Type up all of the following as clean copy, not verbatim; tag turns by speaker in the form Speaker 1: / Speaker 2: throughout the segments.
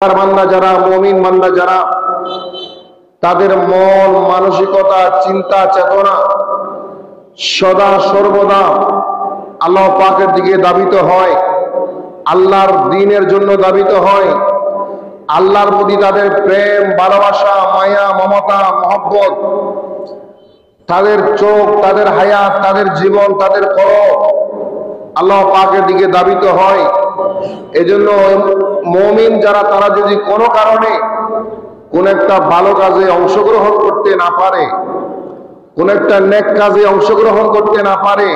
Speaker 1: বান্দা যারা, মুমিন বান্দা যারা, তাদের মন মানসিকতা চিন্তা চেতনা সদা সর্বদা আল্লাহ পাকের দিকে ধাবিত হয়, আল্লাহর দ্বীনের জন্য ধাবিত হয়। আল্লাহর প্রতি তাদের প্রেম ভালোবাসা মায়া মমতা মহব্বত, তাদের চোখ তাদের হায়াত তাদের জীবন তাদের কলব আল্লাহ পাকের দিকে ধাবিত হয়। এজন্য মুমিন যারা, তারা যদি কোনো কারণে কোন একটা ভালো কাজে অংশগ্রহণ করতে না পারে, কোন একটা নেক কাজে অংশগ্রহণ করতে না পারে,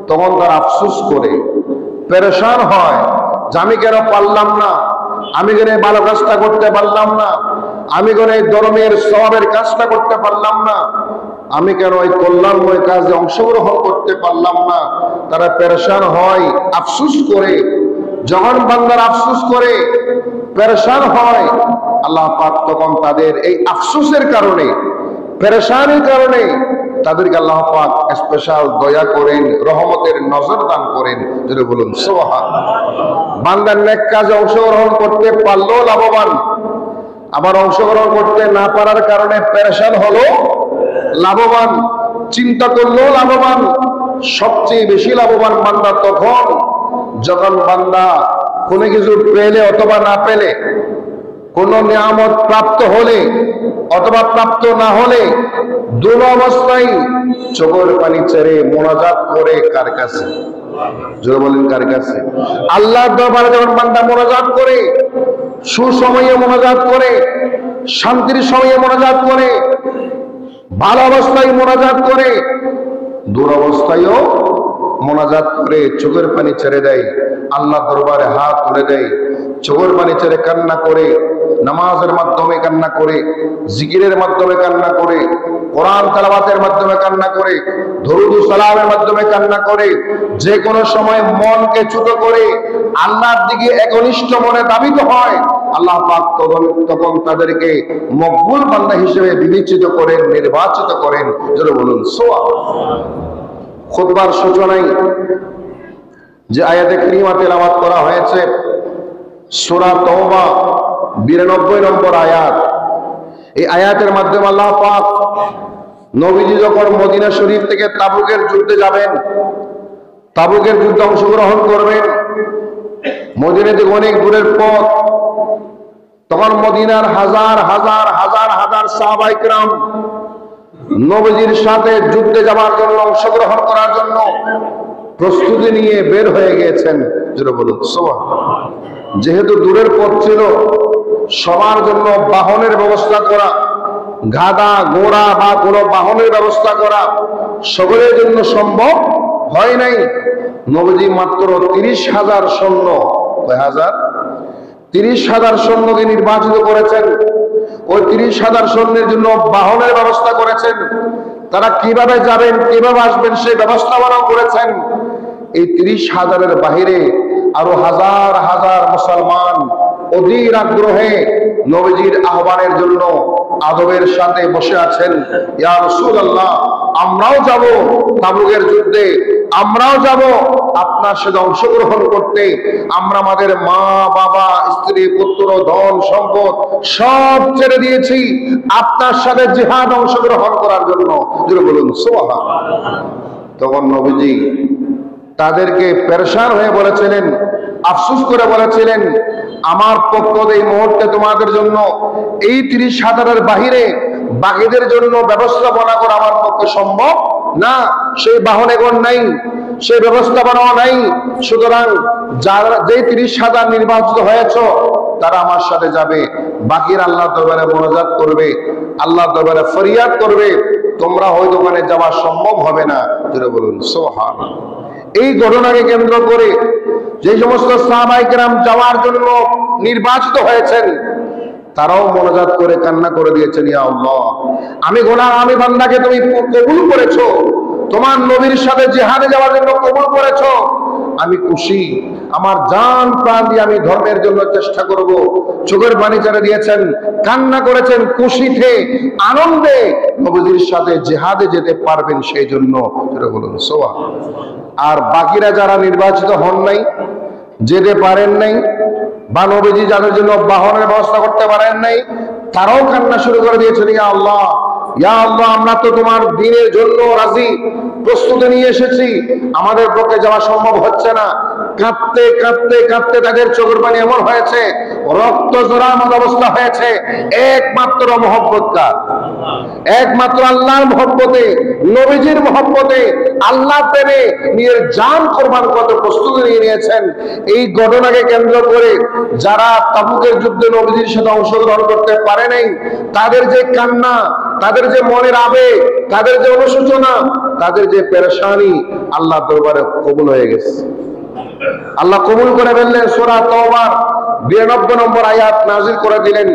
Speaker 1: তখন তারা আফসোস করে পেরেশান হয় যে আমি কেন পারলাম না, আমি কেন এই ভালো কাজটা করতে পারলাম না, আমি কেন এই ধর্মের সওয়াবের কাজটা করতে পারলাম না, আমি কেন এই কল্যাণময় কাজে অংশগ্রহণ করতে পারলাম না। তারা পেরেশান হয়, আফসোস করে। যখন বান্দার আফসোস করে পেরেশান হয়, আল্লাহ পাক তখন তাদের এই আফসোসের কারণে, পেরেশানির কারণে তাদেরকে আল্লাহ পাক স্পেশাল দয়া করেন, রহমতের নজর দান করেন। যদি বলুন সুবহানাল্লাহ। বান্দার নেক কাজে অংশগ্রহণ করতে পারলেও লাভবান, আবার অংশগ্রহণ করতে না পারার কারণে পেরেশান হলো লাভবান, চিন্তা করলেও লাভবান। সবচেয়ে বেশি লাভবান বান্দা তখন যখন বান্দা কোনো কিছু পেলে অথবা না পেলে, কোন নিয়ামত প্রাপ্ত হলে অথবা প্রাপ্ত না হলে, দুটো অবস্থায় চোখের পানি ছেড়ে মোনাজাত করে কার কাছে? জোরে বলেন কার কাছে? আল্লাহর দরবারে যখন বান্দা মোনাজাত করে, সুসময়ে মোনাজাত করে, শান্তির সময়ে মোনাজাত করে, ভালো অবস্থায় মোনাজাত করে, দুরবস্থায়ও মোনাজাত করে চোখের পানি ছেড়ে দেয়, আল্লাহ দরবারে হাত তুলে দেয়, চোখের পানি ছেড়ে কান্না করে, নামাজের মাধ্যমে কান্না করে, জিকিরের মাধ্যমে কান্না করে, কোরআন তেলাওয়াতের মাধ্যমে কান্না করে, দরুদ ও সালামের মাধ্যমে কান্না করে, যে কোনো সময় মনকে ছোট করে আল্লাহর দিকে একনিষ্ঠ মনে ধাবিত হয়, আল্লাহ পাক তখন তাদেরকে মকবুল বান্দা হিসেবে বিবেচিত করেন, নির্বাচিত করেন। যারা বলুন সুবহানাল্লাহ। খুতবার সূচনায় যে আয়াতে কারিমা তেলাওয়াত করা হয়েছে, সূরা তাওবা 92 নম্বর আয়াত। এই আয়াতের মাধ্যমে আল্লাহ পাক নবীজি যখন মদিনা শরীফ থেকে তাবুকের যুদ্ধে যাবেন, তাবুকের যুদ্ধে অংশগ্রহণ করবেন, মদিনা থেকে অনেক দূরের পথ, তখন মদিনার হাজার হাজার হাজার হাজার সাহাবায়ে কিরাম নবীজির সাথে যুদ্ধে যাওয়ার জন্য, অংশগ্রহণ করার জন্য প্রস্তুতি নিয়ে বের হয়ে গিয়েছেন। যেটা বলুন সুবহানাল্লাহ। যেহেতু দূরের পথ ছিল, সবার জন্য বাহনের ব্যবস্থা করা, গাধা ঘোড়া বা কোনো বাহনের ব্যবস্থা করা সকলের জন্য সম্ভব হয় নাই। নবীজি মাত্র 30,000 সৈন্য, কয় হাজার? 30,000 সৈন্যকে নির্বাচিত করেছেন। ওই 30,000 সৈন্যের জন্য বাহনের ব্যবস্থা করেছেন। তারা কিভাবে যাবেন কিভাবে আসবেন সেই ব্যবস্থাপনাও করেছেন। এই 30,000-এর বাহিরে আরো হাজার হাজার মুসলমান অধীর আগ্রহে নবীজির আহ্বানের জন্য আদবের সাথে বসে আছেন। ইয়া রাসূলুল্লাহ, আমরাও যাব তাবুকের যুদ্ধে, আমরাও যাব আপনার সাথে অংশগ্রহণ করতে। আমরা আমাদের মা বাবা স্ত্রী পুত্র ধন সম্পদ সব ছেড়ে দিয়েছি আপনার সাথে জিহাদ অংশগ্রহণ করার জন্য। যেটা বলুন সুবহানাল্লাহ। তখন নবীজি তাদেরকে পেরেশান হয়ে বলেছিলেন, আফসোস করে বলেছিলেন, আমার পক্ষ এই মুহূর্তে তোমাদের জন্য এই 30,000-এর বাহিরে বাকিদের জন্য ব্যবস্থাপনা করা আমার পক্ষে সম্ভব না। সেই বাহন এখন নাই, সেই ব্যবস্থাপনাও নাই। সুতরাং যারা যে 30,000 নির্বাচিত হয়েছ তারা আমার সাথে যাবে, বাকির আল্লাহর দরবারে মোনাজাত করবে, আল্লাহর দরবারে ফরিয়াদ করবে। তোমরা হয়তো ওখানে যাওয়া সম্ভব হবে না। যেটা বলুন সুবহানাল্লাহ। এই ঘটনাকে কেন্দ্র করে যে সমস্ত সাহাবায়ে কেরাম যাওয়ার জন্য নির্বাচিত হয়েছেন, তারাও মোনাজাত করে কান্না করে দিয়েছেন, ইয়া আল্লাহ, আমি গোলাম, আমি বান্দাকে তুমি কবুল করেছো, তোমার নবীর সাথে জিহাদে যাওয়ার জন্য কবুল করেছো, আমি খুশি, আমার জান প্রাণ দিয়ে আমি ধর্মের জন্য চেষ্টা করব। চোখের পানি ছেড়ে দিয়েছেন, কান্না করেছেন খুশিতে আনন্দে নবীর সাথে জিহাদে যেতে পারবেন সেই জন্য। যেটা বলুন সুবহানাল্লাহ। আর বাকিরা যারা নির্বাচিত হন নাই, যেতে পারেন নাই, বা নবীজি যাদের জন্য বাহনের ব্যবস্থা করতে পারেন নাই, তারাও কান্না শুরু করে দিয়েছেন, ইয়া আল্লাহ, ইয়া আল্লাহ, আমরা তো তোমার দ্বীনের জন্য রাজি, প্রস্তুতি নিয়ে এসেছি, আমাদের পক্ষে যাওয়া সম্ভব হচ্ছে না। কাঁদতে কাঁদতে কাঁদতে তাদের চোখের পানি এমন হয়েছে, রক্ত জোড়ার অবস্থা হয়েছে। একমাত্র মহব্বত কার? একমাত্র আল্লাহর মহব্বতে, নবীজির মহব্বতে, আল্লাহ প্রেমে নিজের জান কোরবান করতে প্রস্তুতি নিয়ে নিয়েছেন। এই ঘটনাকে কেন্দ্র করে যারা তাবুকের যুদ্ধে নবীজির সাথে অংশগ্রহণ করতে পারে নাই, তাদের যে কান্না, তাদের যে মনের আবেগ, তাদের যে অনুশোচনা, তাদের যে পেরেশানি আল্লাহ দরবারে কবুল হয়ে গেছে। আল্লাহ কবুল করে ফেললেন। সূরা তাওবার 92 নম্বর আয়াত নাযিল করে দিলেন।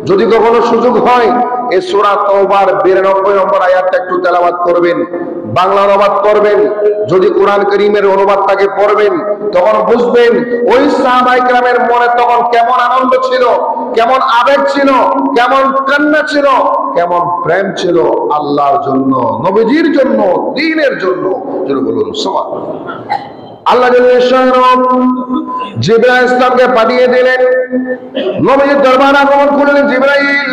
Speaker 1: যদি কখনো সুযোগ হয় এই সূরা তাওবার 92 নম্বর আয়াতটা একটু তেলাওয়াত করবেন, বাংলা অনুবাদ করবেন। যদি কোরআন কারীমের অনুবাদটাকে পড়বেন তখন বুঝবেন ওই সাহাবায়ে কেরামের মনে তখন কেমন আনন্দ ছিল, কেমন আবেগ ছিল, কেমন কান্না ছিল, কেমন প্রেম ছিল আল্লাহর জন্য, নবীজির জন্য, দ্বীনের জন্য। জোরে বলুন সুবহানাল্লাহ। আল্লাহ জিবরাইল ইসলামকে পাঠিয়ে দিলেন, নবীজির দরবারে আগমন করলেন জিবরাইল।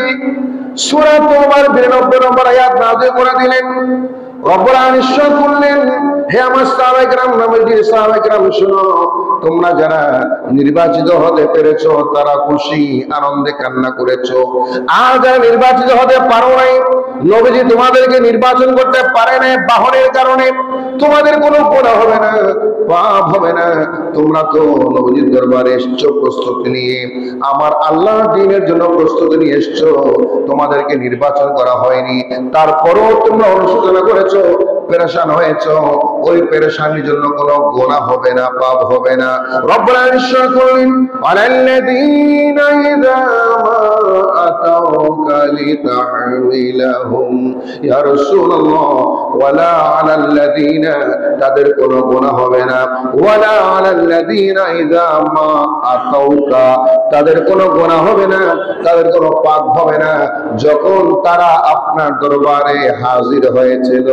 Speaker 1: সূরা তাওবার 92 নম্বর আয়াত নাযিল করে দিলেন। রব্বুল আলামিন নিশ্চয় করলেন, হে আমার সাহাবায়ে কেরাম, নবীজির সাহাবায়ে কেরাম, শুনো, তোমরা যারা নির্বাচিত হতে পেরেছো তারা খুশি আনন্দে কান্না করেছো। আর যারা নির্বাচিত হতে পারো নাই, নবীজি তোমাদেরকে নির্বাচন করতে পারে না বাহনের কারণে, তোমাদের কোনো গুনাহ হবে না, পাপ হবে না। তোমরা তো নবীজির দরবারে এসেছো প্রস্তুতি নিয়ে, আমার আল্লাহর দ্বীনের জন্য প্রস্তুতি নিয়ে এসেছো, তোমাদেরকে নির্বাচন করা হয়নি, তারপরও তোমরা অনুশোচনা করেছো, পেরেশান হয়েছো। ওই পেরেশানির জন্য কোনো গুনাহ হবে না, পাপ হবে না। রব্বুল আলামিন নিশ্চয় করলেন, আলাল্লাযীনা ইযা মা আতাউকা লিতাহমিলাহুম ইয়া রাসূলুল্লাহ ওয়ালা আলাল্লাযীনা, তাদের কোনো গুনাহ হবে না, ওয়ালা আলাল্লাযীনা ইযা মা আতাউকা, তাদের কোনো গুনাহ হবে না, তাদের কোনো পাপ হবে না যখন তারা আপনার দরবারে হাজির হয়েছিল।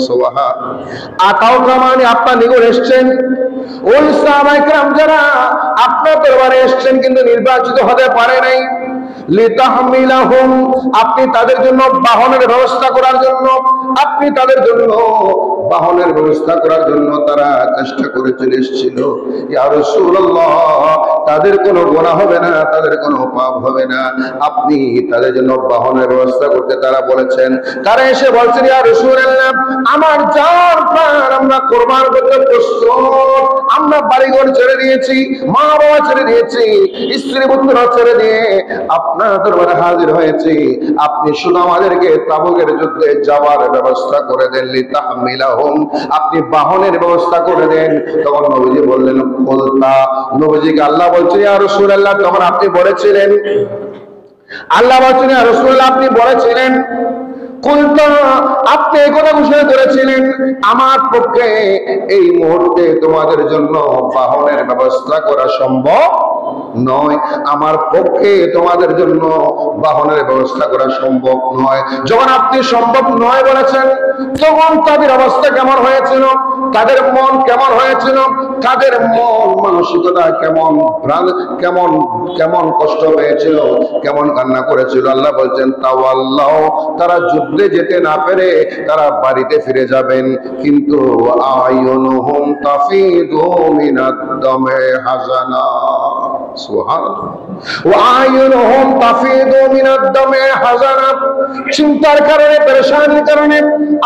Speaker 1: সুবহান। আতাউকা মানে আপনার নিকট এসেছেন। ওই সাহাবায়ে কেরাম যারা আপনার দরবারে এসেছেন কিন্তু নির্বাচিত হতে পারে নাই, লিতাহমিলাহুম, আপনি তাদের জন্য বাহনের ব্যবস্থা করার জন্য, আপনি তাদের জন্য বাহনের ব্যবস্থা করার জন্য তারা চেষ্টা করে চলে এসেছিল। ইয়া রাসূলুল্লাহ, তাদের কোনো গুনাহ হবে না, তাদের কোনো পাপ হবে না, আপনি তাদের জন্য বাহনের ব্যবস্থা করতে তারা বলেছেন। তারা এসে বলছেন, ইয়া রাসূলুল্লাহ, আমার জান প্রাণ আমরা কুরবান করতে প্রস্তুত, আমরা বাড়িঘর ছেড়ে দিয়েছি, মা বাবা ছেড়ে দিয়েছি, স্ত্রী পুত্র ছেড়ে দিয়ে আপনার দরবারে হাজির হয়েছি, আপনি শুধু আমাদেরকে তাবুকের যুদ্ধে যাওয়ার ব্যবস্থা করে দেন, লিতাহমিলাহুম, আপনি বাহনের ব্যবস্থা করে দেন। তখন নবীজি বললেন, কুলতা, নবীজিকে আল্লাহ বলছেন, ইয়া রাসূলুল্লাহ, তখন আপনি বলেছিলেন, আল্লাহ বলছেন, ইয়া রাসূলুল্লাহ, আপনি বলেছিলেন, কুলতা, আপনি এই কথা ঘোষণা করেছিলেন, আমার পক্ষে এই মুহূর্তে তোমাদের জন্য বাহনের ব্যবস্থা করা সম্ভব নয়, আমার পক্ষে তোমাদের জন্য বাহনের ব্যবস্থা করা সম্ভব নয়। যখন আপনি সম্ভব নয় বলেছেন, তখন তাদের অবস্থা কেমন হয়েছিল, তাদের মন কেমন হয়েছিল, তাদের মন মানসিকতা কেমন, প্রাণ কেমন কেমন কষ্ট হয়েছিল, কেমন কান্না করেছিল। আল্লাহ বলছেন, তাওয়াল্লাহ, তারা যুদ্ধে যেতে না পেরে তারা বাড়িতে ফিরে যাবেন, কিন্তু আয়ুনুহুম তাফিদু মিনাদ দামে হাজানা। চিন্তার কারণে, পেরেশানির কারণে,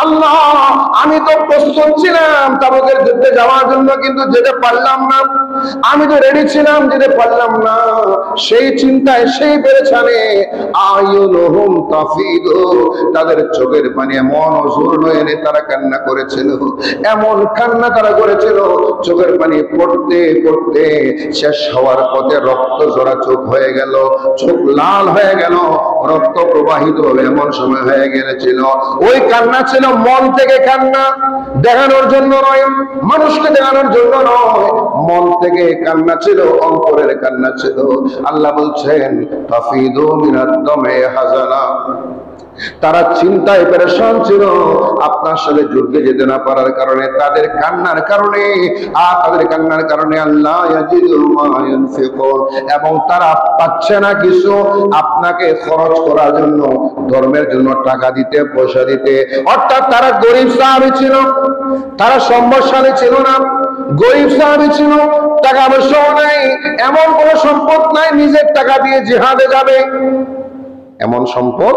Speaker 1: আল্লাহ আমি তো প্রস্তুত ছিলাম তাবুকের যুদ্ধে যাওয়ার জন্য, কিন্তু যেতে পারলাম না, আমি তো রেডি ছিলাম, যেতে পারলাম না। সেই চিন্তায়, সেই পেরেশানে আয়ুনুহুম তাফিদু, তাদের চোখের পানি এমন অঝোর এনে তারা কান্না করেছিল, এমন কান্না তারা করেছিল, চোখের পানি পড়তে পড়তে শেষ হওয়ার পথে রক্ত জোড়া চোখ হয়ে গেল, চোখ লাল হয়ে গেল, রক্ত প্রবাহিত হবে এমন সময় হয়ে গেছিল। ওই কান্না ছিল মন থেকে কান্না, দেখানোর জন্য নয়, মানুষকে দেখানোর জন্য নয়, মন থেকে কান্না ছিল, অন্তরের কান্না ছিল। আল্লাহ বলছেন তাফিদু মিনাদ দামে হাজানা, তারা চিন্তায় পেরেশান ছিল আপনার সাথে যুদ্ধে যেতে না পারার কারণে, তাদের কান্নার কারণে, তাদের কান্নার কারণে আল্লাহ ইয়াজিদু মা ইউনফিকুন, এবং তারা পাচ্ছে না কিছু আপনাকে খরচ করার জন্য, ধর্মের জন্য টাকা দিতে, পয়সা দিতে। অর্থাৎ তারা গরিব সাহাবী ছিল, তারা সম্পদশালী ছিল না, গরিব সাহাবী ছিল, টাকা পয়সা নাই, এমন কোন সম্পদ নাই নিজের টাকা দিয়ে জিহাদে যাবে, এমন সম্পদ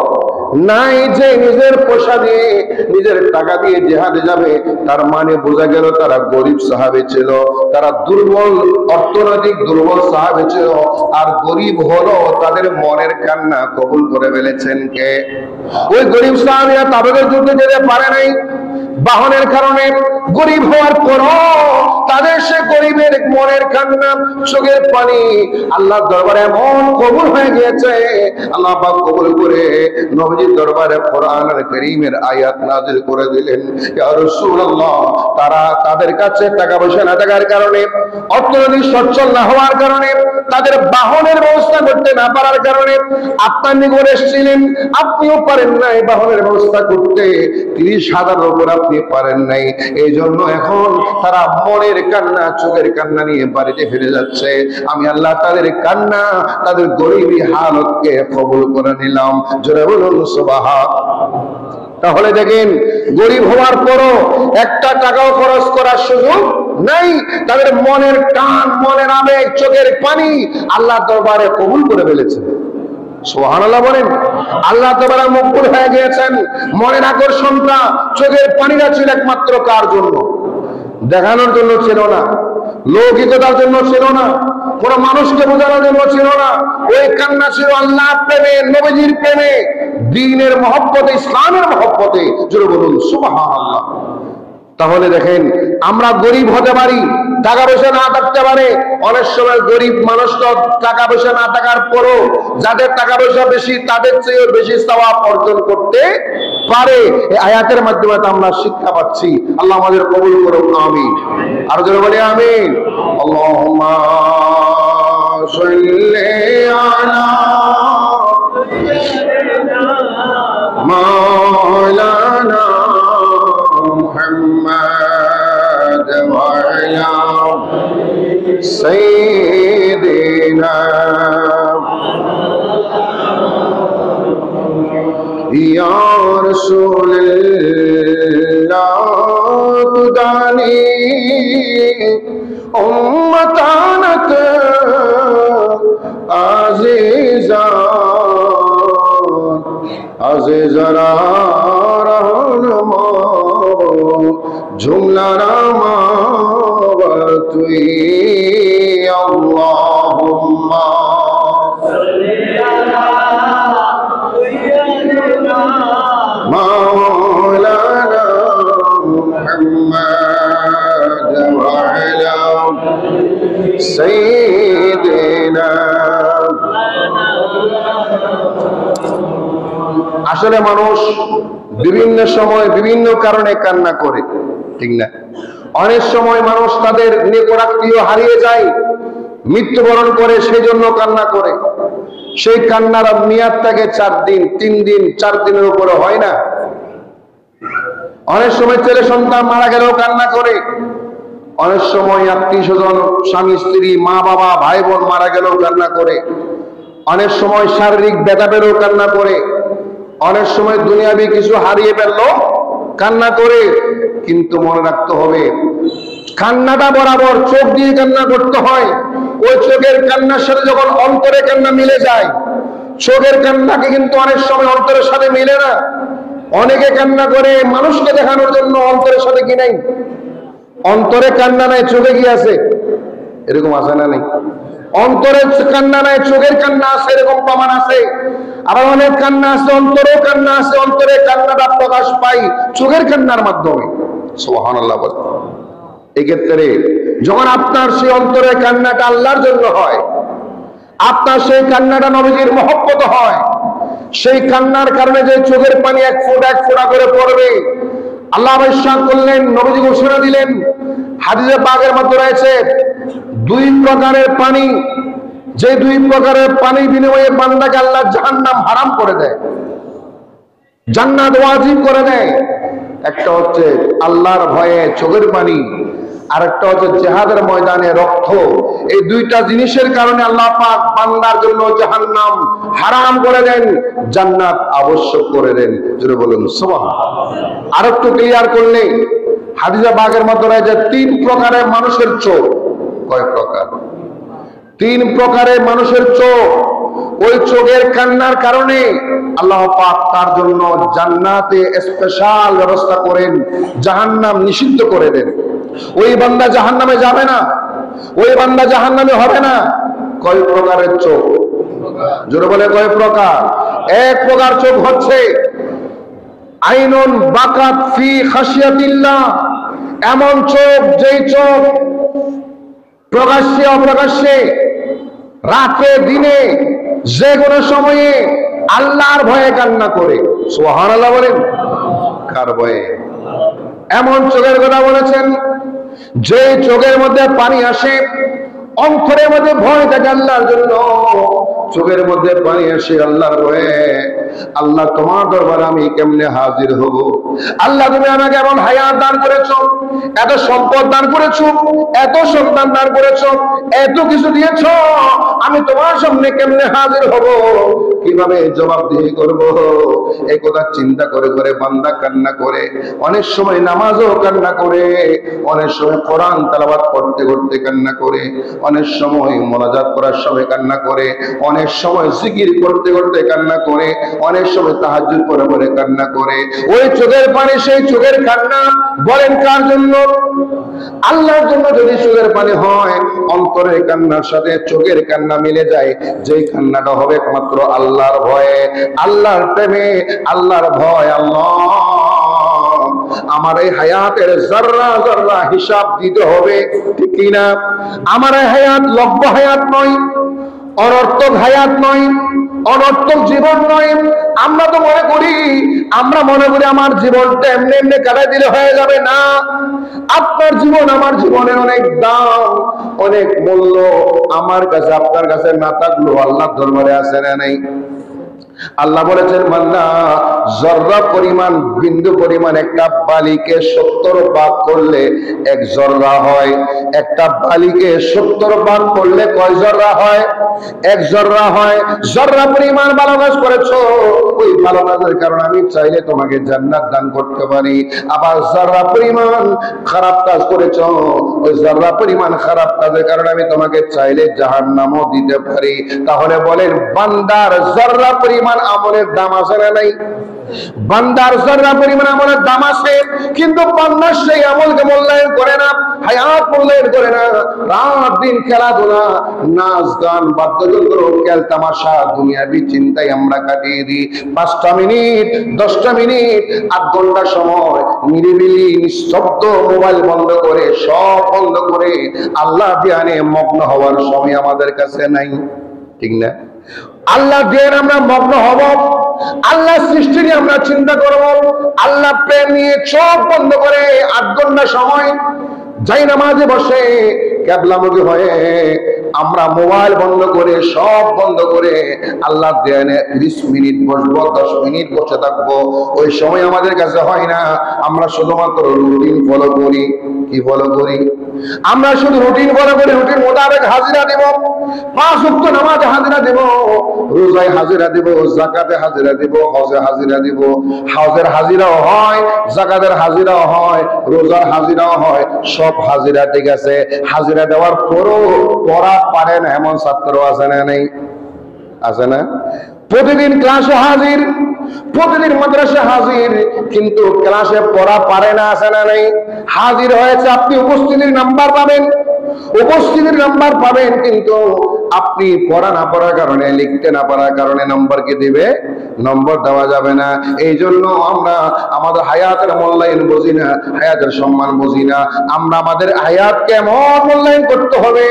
Speaker 1: নাই যে নিজের পয়সা দিয়ে, নিজের টাকা দিয়ে জিহাদে যাবে। তার মানে বোঝা গেল তারা গরিব সাহাবী ছিল, তারা দুর্বল, অর্থনৈতিক দুর্বল সাহাবী ছিল। আর গরিব হলো তাদের মনের কান্না কবুল করে ফেলেছেন কে? ওই গরিব সাহাবীরা তাবুকের যুদ্ধে যেতে পারে নাই বাহনের কারণে। গরিব হওয়ার পরও তাদের সে গরিবের মনের কান্না, চোখের পানি আল্লাহর দরবারে এমন কবুল হয়ে গিয়েছে, আল্লাহ পাক কবুল করে নবীজির দরবারে কোরআনুল কারীমের আয়াত নাযিল করে দিলেন, ইয়া রাসূলুল্লাহ, তারা তাদের কাছে টাকা পয়সা না থাকার কারণে, অর্থনৈতিক সচ্ছল না হওয়ার কারণে, তাদের বাহনের ব্যবস্থা করতে না পারার কারণে আপনার নিকট এসেছিলেন, আপনিও পারেন নাই বাহনের ব্যবস্থা করতে, 30,000 উপর আপনি পারেন নাই। এই জন্য এখন তারা মনের কান্না, চোখের কান্না নিয়ে বাড়িতে ফিরে যাচ্ছে। আমি আল্লাহ তাদের কান্না, তাদের গরিবী হালতকে কবুল করে নিলাম। জোরে বলুন সুবহানাল্লাহ। তাহলে দেখেন, গরিব হওয়ার পরও একটা টাকাও খরচ করার সুযোগ নাই, তাদের মনের টান, মনের আবেগ, চোখের পানি আল্লাহর দরবারে কবুল করে ফেলেছেন। সুবহানাল্লাহ বলেন। আল্লাহ তাআলা মকবুল হয়ে গিয়েছেন। মনের আকর্ষণটা, চোখের পানিটা ছিল একমাত্র কার জন্য? দেখানোর জন্য ছিল না, লৌকিকতার জন্য ছিল না, কোন মানুষকে বোঝানোর জন্য ছিল না। ওই কান্না ছিল আল্লাহর প্রেমে, নবীজির প্রেমে, দ্বীনের মহব্বতে, ইসলামের মহব্বতে। জোরে বলুন সুবহানাল্লাহ। তাহলে দেখেন, আমরা গরিব হতে পারি, টাকা পয়সা না থাকতে পারে। অনেক সময় গরিব মানুষটা টাকা পয়সা না থাকার পরও যাদের টাকা পয়সা বেশি, তাদের চেয়ে বেশি সওয়াব অর্জন করতে পারে। এই আয়াতের মাধ্যমে আমরা শিক্ষা পাচ্ছি। আল্লাহ আমাদের কবুল করুন, আমিন। আর জোরে বলি আমিন। আল্লাহুম্মা সাল্লি আলা মাওলানা محمد وعلى سيدنا يا رسول الله تداني أمتانك عزيزا عزيزا رحمة জুমলারা তুই আল্লাহুম্মা মাওলানা মুহাম্মদ ওয়া আলা সাইয়্যিদিনা। আসলে মানুষ বিভিন্ন সময় বিভিন্ন কারণে কান্না করে, ঠিক না? অনেক সময় মানুষ তাদের নিকটাত্মীয় হারিয়ে যায়, মৃত্যুবরণ করে, সেই জন্য কান্না করে। সেই কান্নার মেয়াদ থাকে 4 দিন, 3 দিন, 4 দিনের উপরে হয় না। অনেক সময় ছেলে সন্তান মারা গেলেও কান্না করে, অনেক সময় আত্মীয় স্বজন, স্বামী স্ত্রী, মা বাবা, ভাই বোন মারা গেলেও কান্না করে, অনেক সময় শারীরিক ব্যথা পেলেও কান্না করে, অনেক সময় দুনিয়াবি কিছু হারিয়ে ফেললো কান্না করে। কিন্তু মনে রাখতে হবে, কান্নাটা বরাবর চোখ দিয়ে কান্না করতে হয়। ওই চোখের কান্নার সাথে যখন অন্তরে কান্না মিলে যায়, চোখের কান্নাকে কিন্তু অনেক সময় অন্তরের সাথে মিলে না। অনেকে কান্না করে মানুষকে দেখানোর জন্য, অন্তরের সাথে কি নাই? অন্তরে কান্না নাই, চোখে কি আছে? এরকম আছে না? নেই। অন্তরের কান্না নাই, চোখের কান্না আছে, এরকম প্রমাণ আছে। আবার অনেক কান্না আছে, অন্তরেও কান্না আছে, অন্তরে কান্নাটা প্রকাশ পাই চোখের কান্নার মাধ্যমে। সুবহানাল্লাহ বলে। এক্ষেত্রে যখন আপনার সেই অন্তরের কান্নাটা আল্লাহর জন্য হয়, আপনার সেই কান্নাটা নবীজির মহব্বত হয়, সেই কান্নার কারণে যে চোখের পানি এক ফোঁটা করে পড়বে, আল্লাহ ইরশাদ করলেন, নবীজি ঘোষণা দিলেন, হাদিসে পাকের মধ্যে রয়েছে, দুই প্রকারের পানি, যে দুই প্রকারের পানি বিনিময়ে বান্দাকে আল্লাহ জাহান্নাম হারাম করে দেয়, জান্নাত ওয়াজিব করে দেয়। একটা হচ্ছে আল্লাহর ভয়ে চোখের পানি, আর একটা হচ্ছে জিহাদের ময়দানে রক্ত। এই দুইটা জিনিসের কারণে আল্লাহ পাক বান্দার জন্য জাহান্নাম হারাম করে দেন, জান্নাত আবশ্যক করে দেন। জোরে বলুন সুবহানাল্লাহ। আর একটু ক্লিয়ার করলে হাদিসে পাকের মধ্যে রয়েছে তিন প্রকারের মানুষের চোখ। কয় প্রকার? তিন প্রকারের মানুষের চোখ। ওই চোখের কান্নার কারণে আল্লাহ পাক তার জন্য জান্নাতে স্পেশাল ব্যবস্থা করেন, জাহান্নাম নিষিদ্ধ করে দেন। ওই বান্দা জাহান্নামে যাবে না, ওই বান্দা জাহান্নামে হবে না। কয় প্রকারের চোখ? জোরে বলে কয় প্রকার? এক প্রকার চোখ হচ্ছে আইনুন বাকাত ফি খাশিয়াতিল্লাহ, এমন চোখ যেই চোখ প্রকাশ্যে অপ্রকাশ্যে, রাতে দিনে, যে কোনো সময়ে আল্লাহর ভয়ে কান্না করে। সুবহানাল্লাহ বলেন। কার ভয়ে? এমন চোখের কথা বলেছেন যে চোখের মধ্যে পানি আসে, অন্তরের মধ্যে ভয় থাকে আল্লাহর জন্য, চোখের মধ্যে পানি আসে আল্লাহর ভয়ে। আল্লাহ তোমার দরবারে আমি কেমনে হাজির হব? আল্লাহ তুমি আমাকে এমন হায়াত দান করেছো, এত সম্পদ দান করেছো, এত সন্তান দান করেছো, এত কিছু দিয়েছো, আমি তোমার সামনে কেমনে হাজির হব? কিভাবে জবাবদিহি করব? এই কথা চিন্তা করে করে বান্দা কান্না করে। অনেক সময় নামাজও কান্না করে, অনেক সময় কোরআন তেলাওয়াত করতে করতে কান্না করে, অনেক সময় মোনাজাত করার সময় কান্না করে, অনেক সময় জিকির করতে করতে কান্না করে, অনেক সময় তাহাজ্জুদ পড়ে পড়ে কান্না করে। ওই চোখের পানি, সেই চোখের কান্না বলেন কার জন্য? আল্লাহর জন্য। যদি চোখের পানি হয়, অন্তরের কান্নার সাথে চোখের কান্না মিলে যায়, যেই কান্নাটা হবে একমাত্র আল্লাহর ভয়ে, আল্লাহর প্রেমে, আল্লাহর ভয়। আল্লাহ আমার এই হায়াতের জর্রা জর্রা হিসাব দিতে হবে, ঠিক কিনা? আমার এই হায়াত লব্য হায়াত নয়, অনর্থক হায়াত নয়, অনর্থক জীবন নয়। আমরা তো মনে করি আমার জীবনটা এমনি এমনি কাটাই দিলে হয়ে যাবে। না, আপনার জীবন আমার জীবনের অনেক দাম, অনেক মূল্য। আমার কাছে আপনার কাছে না থাকলেও আল্লাহর দরবারে আছে না নাই? আল্লাহ বলেছেন বান্দা জর্রা পরিমাণ, বিন্দু পরিমাণ একটা বালিকে 70 ভাগ করলে 1 জর্রা হয়। একটা বালিকে 70 ভাগ করলে কয় জর্রা হয়? 1 জর্রা হয়। জর্রা পরিমাণ ভালো কাজ করেছো, ওই ভালো কাজের কারণে আমি চাইলে তোমাকে জান্নাত দান করতে পারি। আবার জর্রা পরিমাণ খারাপ কাজ করেছো, ওই জর্রা পরিমাণ খারাপ কাজের কারণে আমি তোমাকে চাইলে জাহান্নামও দিতে পারি। তাহলে বলেন বান্দার জর্রা পরিমাণ আমলের দাম আছে না নাই? বান্দার জর্রা পরিমাণ আমলের দাম আছে, কিন্তু বান্দা সেই আমলকে মূল্যায়ন করে না, হায়াত মূল্যায়ন করে না। রাত দিন খেলাধুলা, নাচ গান, বাদ্যযন্ত্র, খেল তামাশা, দুনিয়াবি চিন্তায় আমরা কাটিয়ে দিই 5টা মিনিট, 10টা মিনিট, 8 ঘন্টা সময় নিরিবিলি নিঃশব্দ মোবাইল বন্ধ করে, সব বন্ধ করে আল্লাহ ধ্যানে মগ্ন হওয়ার সময় আমাদের কাছে নাই, ঠিক না? আল্লাহ ধ্যান আমরা মগ্ন হব, আল্লাহ সৃষ্টি নিয়ে আমরা চিন্তা করব, আল্লাহ প্রেম নিয়ে চোখ বন্ধ করে 8 ঘন্টা সময় যাই নামাজে বসে কেবলামুখী হয়ে আমরা মোবাইল বন্ধ করে, সব বন্ধ করে আল্লাহ ধ্যানে 30 মিনিট বসবো, 10 মিনিট বসে থাকবো। ওই সময় আমাদের কাছে হয় না। আমরা শুধুমাত্র রুটিন ফলো করি। কি ফলো করি? আমরা শুধু রুটিন ফলো করি, রুটিন মোতাবেক হাজিরা দেব, 5 ওয়াক্ত নামাজে হাজিরা দেব, রোজায় হাজিরা দেব, যাকাতে হাজিরা দেব, হজে হাজিরা দেব। হজের হাজিরাও হয়, যাকাতের হাজিরাও হয়, রোজার হাজিরাও হয়, সব হাজিরা ঠিক আছে। হাজিরা দেওয়ার পরও পড়া পারে না এমন ছাত্র আছে না নেই? আছে না? প্রতিদিন ক্লাসে হাজির, প্রতিদিন মাদ্রাসা হাজির, কিন্তু ক্লাসে পড়া পারে না, আছে না নেই? হাজির হয়েছে, আপনি উপস্থিতির নাম্বার পাবেন, উপস্থিতির নাম্বার পাবেন, কিন্তু আপনি পড়া না পড়ার কারণে, লিখতে না পারার কারণে নম্বর কি দিবে? নম্বর দেওয়া যাবে না। এই জন্য আমরা আমাদের হায়াতের মূল্যায়ন বুঝি না, হায়াতের সম্মান বুঝি না। আমরা আমাদের হায়াতকে এমন মূল্যায়ন করতে হবে,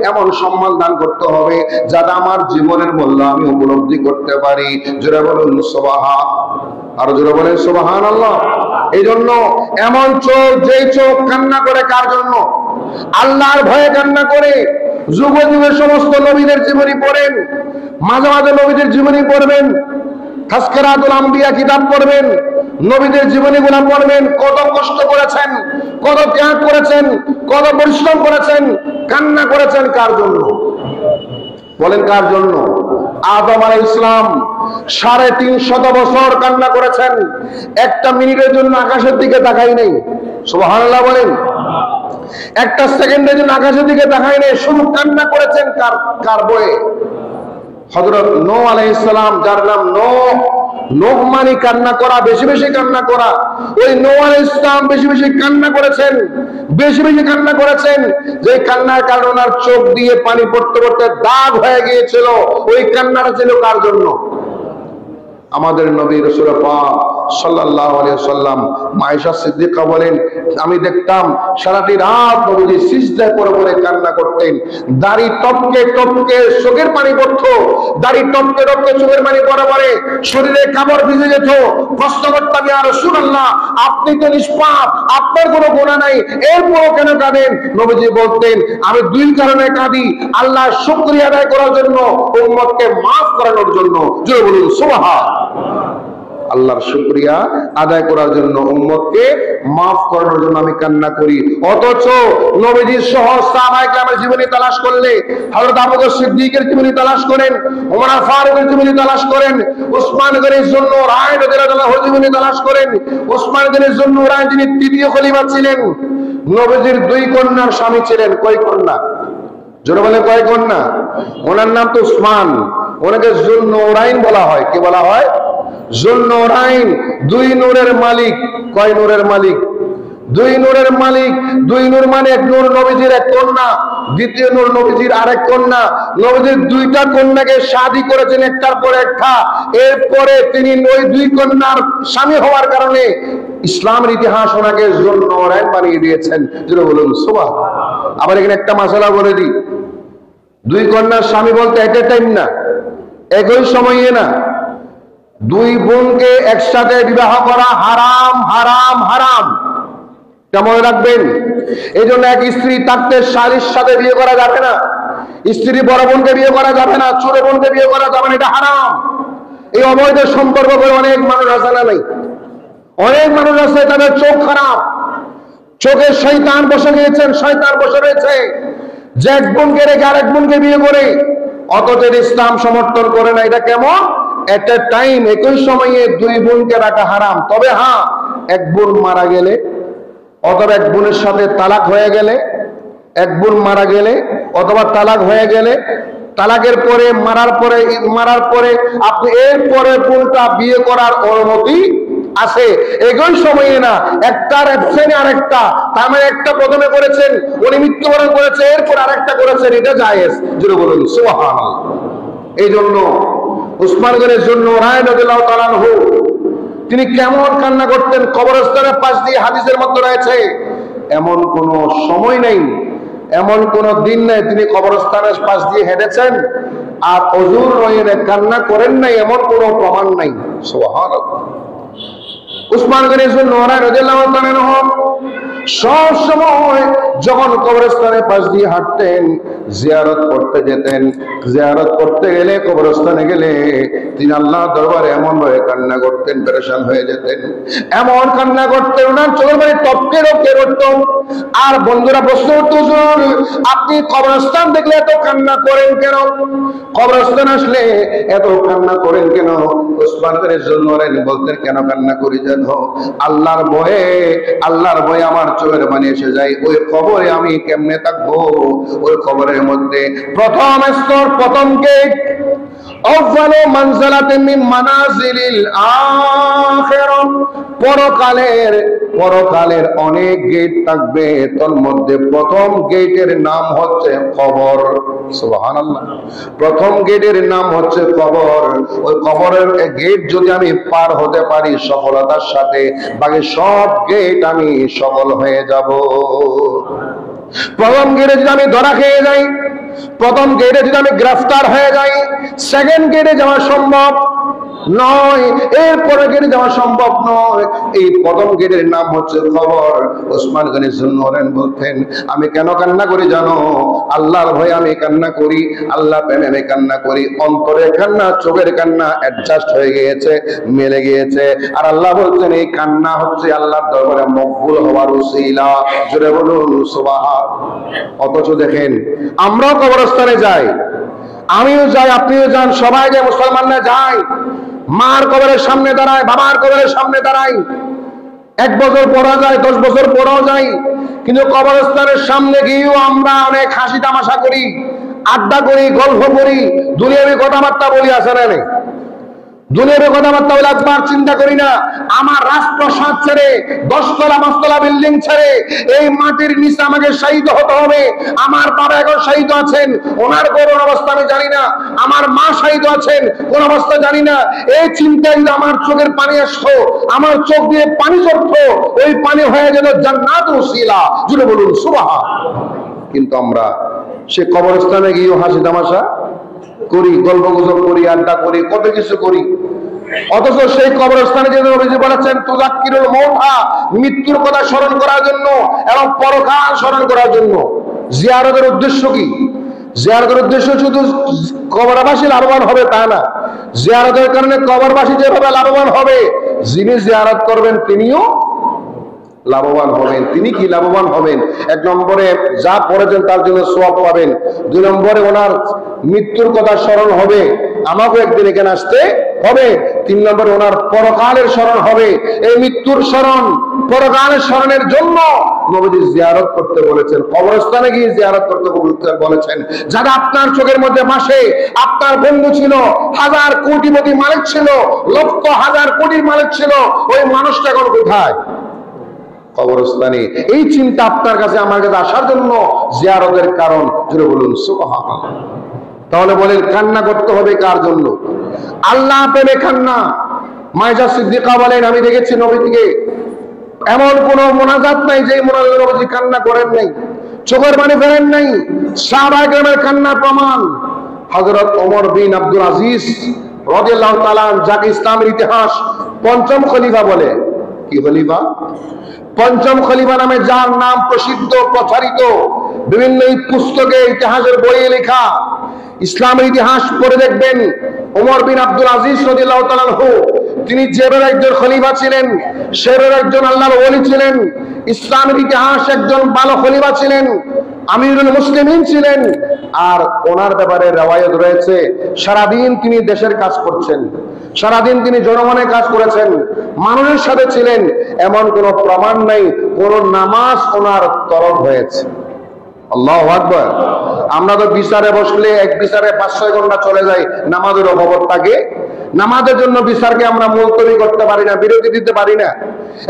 Speaker 1: এমন সম্মান দান করতে হবে, যাতে আমার জীবনের মূল্য আমি উপলব্ধি করতে পারি। জোরে বলুন সুবহান, আর জোরে বলেন সুবহানাল্লাহ। এই জন্য এমন চোখ, যেই চোখ কান্না করে কার জন্য? আল্লাহর ভয়ে কান্না করে। যুগে যুগে সমস্ত নবীদের জীবনী পড়েন, মাঝে মাঝে নবীদের জীবনী পড়বেন, তাজকিরাতুল আম্বিয়া কিতাব পড়বেন, নবীদের জীবনীগুলো পড়বেন। কত কষ্ট করেছেন, কত ত্যাগ করেছেন, কত পরিশ্রম করেছেন, কান্না করেছেন কার জন্য বলেন? কার জন্য? আদম আলাইহিস সালাম 350 বছর কান্না করেছেন, একটা মিনিটের জন্য আকাশের দিকে তাকাই নাই। সুবহানাল্লাহ বলেন। একটা সেকেন্ডের জন্য আকাশের দিকে তাকাই নাই, শুধু কান্না করেছেন কার বয়ে? হযরত নূহ আলাইহিস সালাম, যার নাম নূহ মানে কান্না করা, বেশি বেশি কান্না করা। ওই নূহ আলাইহিস সালাম বেশি বেশি কান্না করেছেন, বেশি বেশি কান্না করেছেন, যে কান্নার কারণে ওনার চোখ দিয়ে পানি পড়তে পড়তে দাগ হয়ে গিয়েছিল। ওই কান্নাটা ছিল কার জন্য? আমাদের নবী রাসূল পাক সাল্লাল্লাহু আলাইহি ওয়াসাল্লাম। আয়েশা সিদ্দিকা বলেন, আমি দেখতাম সারাটি রাত নবীজি সিজদায় পড়ে পড়ে কান্না করতেন, দাড়ি টপকে টপকে চোখের পানি পড়তো, দাড়ি টপকে টপকে চোখের পানি পড়ে পড়ে শরীরে কাপড় ভিজে যেত। প্রশ্ন করতাম, ইয়া রাসূলুল্লাহ, আপনি তো নিষ্পাপ, আপনার কোনো গুনাহ নাই, এরপরও কেন কাঁদেন? নবীজি বলতেন, আমি দুই কারণে কাঁদি, আল্লাহর শুকরিয়া আদায় করার জন্য, উম্মতকে maaf করানোর জন্য। জোরে বলুন সুবহান। আল্লাহর শুকরিয়া আদায় করার জন্য, উম্মতকে maaf করানোর জন্য আমি কান্না করি। অথচ নবীজির সহ সাহাবায়ে কেরামের জীবনী তালাশ করলে হযরত আবু বকর সিদ্দিকের জীবনী তালাশ করেন, ওমর ফারুকের জীবনী তালাশ করেন, উসমান গনির যুন্নুরাইন রাদিয়াল্লাহু আনহুর জীবনী তালাশ করেন। উসমান গনির যুন্নুরাইন যিনি তৃতীয় খলিফা ছিলেন, নবীজির 2 কন্যার স্বামী ছিলেন। কয় কন্যা? জোরে বলে কয় কন্যা? ওনার নাম তো উসমান, ওনাকে যুন্নুরাইন বলা হয়। কি বলা হয়? যুন্নুরাইন। 2 নূরের মালিক। কয় নূরের মালিক? 2 নূরের মালিক। 2 নূর মানে এক নূর নবীজির এক কন্যা, দ্বিতীয় নূর নবীজির আরেক কন্যা। নবীজির 2টা কন্যাকে শাদী করেছেন একটার পর একটা। এরপরে তিনি ওই 2 কন্যার স্বামী হওয়ার কারণে ইসলামের ইতিহাস ওনাকে যুন্নুরাইন বানিয়ে দিয়েছেন। যেটা বলুন সুবহান। আবার এখানে একটা মাসালা বলে দিই, 2 কন্যার স্বামী বলতে এট এ টাইম না, একই সময়ে না। 2 বোনকে একসাথে বিবাহ করা হারাম, হারাম, হারাম। মনে রাখবেন। এই জন্য এক স্ত্রী থাকতে শালীর সাথে বিয়ে করা যাবে না, স্ত্রী বড় বোনকে বিয়ে করা যাবে না, ছোট বোনকে বিয়ে করা যাবে না, এটা হারাম। এই অবৈধ সম্পর্ক করে অনেক মানুষ আছে না নাই? অনেক মানুষ আছে, তাদের চোখ খারাপ, চোখে শয়তান বসে গিয়েছেন, শয়তান বসে রয়েছে, যে এক বোনকে রেখে আরেক বোনকে বিয়ে করে। অথচ ইসলাম সমর্থন করে না। এটা কেমন? এট এ টাইম, একই সময়ে 2 বোনকে রাখা হারাম। তবে হ্যাঁ, এক বোন মারা গেলে অথবা এক বোনের সাথে তালাক হয়ে গেলে, এক বোন মারা গেলে অথবা তালাক হয়ে গেলে, তালাকের পরে মারার পরে আপনি এর পরে বোনটা বিয়ে করার অনুমতি আছে। একই সময়ে না, একটার অ্যাবসেন্টে আরেকটা, তার মানে একটা প্রথমে করেছেন, উনি মৃত্যুবরণ করেছে, এরপর আরেকটা করেছেন, এটা জায়েজ। যেটা বলুন সুবহানাল্লাহ। এই জন্য উসমান গনির যুন্নুরাইন রাদিয়াল্লাহু তাআলা আনহু তিনি কেমন কান্না করতেন, কবরস্থানের পাশ দিয়ে হাদিসের মধ্যে রয়েছে এমন কোন সময় নেই, এমন কোন দিন নেই তিনি কবরস্থানের পাশ দিয়ে হেঁটেছেন আর ওযুর রয়ে কান্না করেন নাই, এমন কোনো প্রমাণ নাই। সুবহানাল্লাহ। উসমান গনি যুন্নুরাইন রাদিয়াল্লাহু তাআলা আনহু সব সময় যখন কবরস্থানের পাশ দিয়ে হাঁটতেন, জিয়ারত করতে যেতেন, জিয়ারত করতে গেলে, কবরস্থানে গেলে তিনি আল্লাহর দরবারে এমন ভাবে কান্না করতেন, পেরেশান হয়ে যেতেন, এমন কান্না করতেন ওনার চোখের পানি টপকে টপকে পড়তো। আর বন্ধুরা প্রশ্ন করতো, হুজুর আপনি কবরস্থান দেখলে এত কান্না করেন কেন? কবরস্থান আসলে এত কান্না করেন কেন? উসমান গনি যুন্নুরাইন বলতেন, কেন কান্না করি জানো? আল্লাহর ভয়ে, আল্লাহর ভয়ে আমার চোখের পানি এসে যায়। ওই কবরে আমি কেমনে থাকবো? ওই কবরের মধ্যে প্রথম স্তর, প্রথম গেট, আউয়ালু মানজিলাতিন মিন মানাজিলিল আখিরাহ, পরকালের অনেক গেট থাকবে, তার মধ্যে প্রথম গেটের নাম হচ্ছে কবর। সুবহানাল্লাহ। প্রথম গেটের নাম হচ্ছে কবর। ওই কবরের গেট যদি আমি পার হতে পারি সফলতার সাথে, বাকি সব গেট আমি সফল হয়ে যাব। প্রথম গেটে যদি আমি ধরা খেয়ে যাই, প্রথম গেটে যদি আমি গ্রেফতার হয়ে যাই, সেকেন্ড গেটে যাওয়া সম্ভব। নয়, এরপরে গেটে যাওয়া সম্ভব নয়। এই প্রথম গেটের নাম হচ্ছে কবর। ওসমান গনি যুন্নুরাইন বলতেন, আমি কেন কান্না করি জানো? আল্লাহর ভয়ে আমি কান্না করি, আল্লাহ প্রেমে আমি কান্না করি। অন্তরের কান্না, চোখের কান্না অ্যাডজাস্ট হয়ে গিয়েছে, মিলে গিয়েছে। আর আল্লাহ বলছেন এই কান্না হচ্ছে আল্লাহর দরবারে মকবুল হওয়ার উসিলা। জোরে বলুন সুবহান। অথচ দেখেন আমরাও কবরস্থানে যাই, আমিও যাই, আপনিও যান, সবাই যায়, মুসলমানরা যায়। মার কবরের সামনে দাঁড়ায়, বাবার কবরের সামনে দাঁড়ায়। 1 বছর পড়া যায়, 10 বছর পড়াও যায়, কিন্তু কবরস্থানের সামনে গিয়েও আমরা অনেক হাসি তামাশা করি, আড্ডা করি, গল্প করি, দুনিয়াবি কথাবার্তা বলি। আছে না? দুনিয়াবি কথাবার্তা বলে একবার চিন্তা করি না আমার রাজপ্রাসাদ ছেড়ে 10 তলা 5 তলা বিল্ডিং ছেড়ে এই মাটির নিচে আমাকে শায়িত হতে হবে। আমার বাবা এখন শায়িত আছেন, ওনার করুণ অবস্থা আমি জানি না। আমার মা শায়িত আছেন, কোন অবস্থা জানি না। এই চিন্তায় যদি আমার চোখের পানি আসতো, আমার চোখ দিয়ে পানি ঝরতো, ওই পানি হয়ে যেত জান্নাতুল উসিলা। জুড়ে বলুন সুবহান। কিন্তু আমরা সে কবরস্থানে গিয়েও হাসি তামাশা করি, গল্প গুজব করি, আড্ডা করি, কত কিছু করি। অথচ সেই কবরস্থানে যে নবীজি বলেছেন তুযাক্কিরুল মাউতা, মৃত্যুর কথা স্মরণ করার জন্য এবং পরকাল স্মরণ করার জন্য। জিয়ারতের উদ্দেশ্য কি? জিয়ারতের উদ্দেশ্য শুধু কবরবাসী লাভবান হবে তা না, জিয়ারতের কারণে কবরবাসী যেভাবে লাভবান হবে, যিনি জিয়ারত করবেন তিনিও লাভবান হবেন। তিনি কি লাভবান হবেন? 1 নম্বরে যা পড়েছেন তার জন্য সওয়াব পাবেন। 2 নম্বরে ওনার মৃত্যুর কথা স্মরণ হবে, আমাকে একদিন এখানে আসতে হবে। 3 নম্বরে ওনার পরকালের স্মরণ হবে। এই মৃত্যুর স্মরণ, পরকালের স্মরণের জন্য নবীজি জিয়ারত করতে বলেছেন, কবরস্থানে গিয়ে জিয়ারত করতে বলেছেন। যারা আপনার চোখের মধ্যে ভাসে, আপনার বন্ধু ছিল, 1000 কোটিপতি মালিক ছিল, লক্ষ হাজার কোটির মালিক ছিল, ওই মানুষটা এখন কোথায়? কবরস্থানে। এই চিন্তা আপনার কাছে আমার কাছে আসার জন্য জিয়ারতের কারণ। জুড়ে বলুন সুবহানাল্লাহ। তাহলে বলেন কান্না করতে হবে কার জন্য? আল্লাহ প্রেমে কান্না। মায়েশা সিদ্দিকা বলেন, আমি দেখেছি নবী থেকে এমন কোন মোনাজাত নাই যে মোনাজাতে নবীজি কান্না করেন নাই, চোখের পানি ফেলেন নাই। সাহাবায়ে কেরামের কান্নার প্রমাণ হযরত ওমর বিন আব্দুল আজিজ রাদিয়াল্লাহু তাআলা, যাকে ইসলামের ইতিহাস 5ম খলিফা বলে। কি খলিফা? 5ম খলিফা নামে যার নাম প্রসিদ্ধ, প্রচারিত, বিভিন্ন পুস্তকে, ইতিহাসের বইয়ে লেখা। ইসলামের ইতিহাস পড়ে দেখবেন ওমর বিন আব্দুল আজিজ রাদিয়াল্লাহু তাআলা আনহু, তিনি যেভাবে একজন খলিফা ছিলেন, সেভাবে একজন আল্লাহর ওলি ছিলেন। ইসলামের ইতিহাস একজন ভালো খলিফা ছিলেন, আমিরুল মুসলিমিন ছিলেন। আর ওনার ব্যাপারে রওয়ায়াত রয়েছে সারাদিন তিনি দেশের কাজ করছেন, সারাদিন তিনি জনগণের কাজ করেছেন, মানুষের সাথে ছিলেন। এমন কোন প্রমাণ নাই কোন নামাজ ওনার তরফ হয়েছে। আল্লাহু আকবার। আমরা তো বিচারে বসলে এক বিচারে 5-6 ঘন্টা চলে যায়, নামাজের খবর থাকে। নামাজের জন্য বিচারকে আমরা মুলতবি করতে পারি না, বিরতি দিতে পারি না।